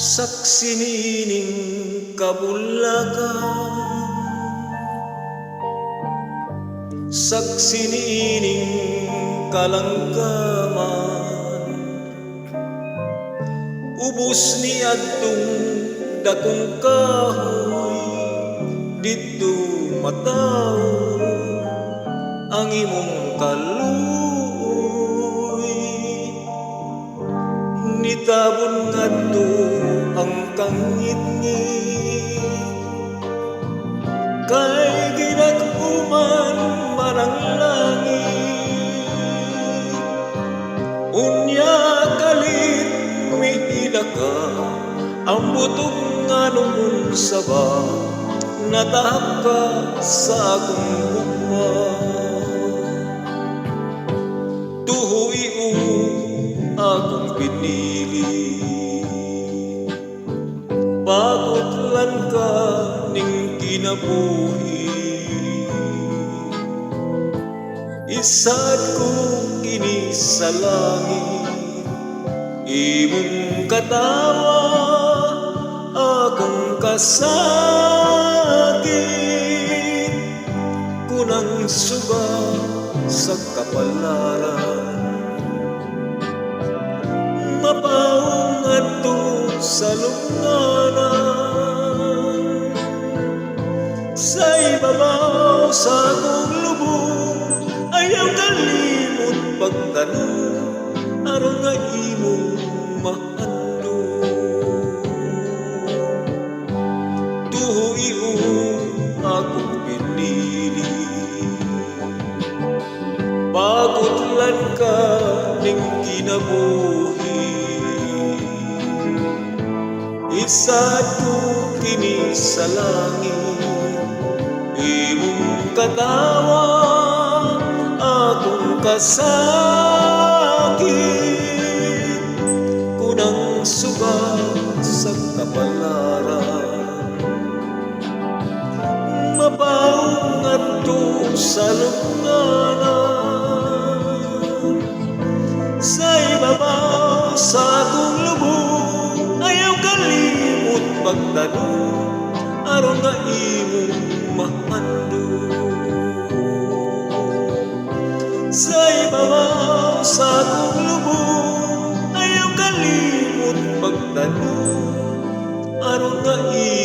Saksi nining kabulakan, saksi nining kalangkaman, ubos ni adtong dakong kahoy, dito mataw ang imong kaluoy. Nitabon ngadto ang kangit-ngit, kay ginag-uman marang langit. Unya kalit mihila ka, ang butong nga nung saba, natahak ka sa akong gugma. Tuhuiu akong pinili, pagutlan ka ning kinabuhi. Isad ko kini sa langit, imong katawa akong kasakit. Kunang suba sa kapalaran, mapaong adto sa lungganan. Sa ibabaw sa akong lubong, ayaw kalimot pagtanong, aron nga imong mahandong. Tuhuiu akong pinili, pagutlan ka ning kinabuhi. Isad ko kini sa langit, imong katawa akong kasakit. Kunang suba sa kapalaran, mabaong adto sa lungganan. Sa ibabaw sa akong lubong, ayaw kalimot pagtanong, aron nga imong mahandong. Sa ibabaw sa akong lubong, ayaw kalimot pagtanong, aron nga imong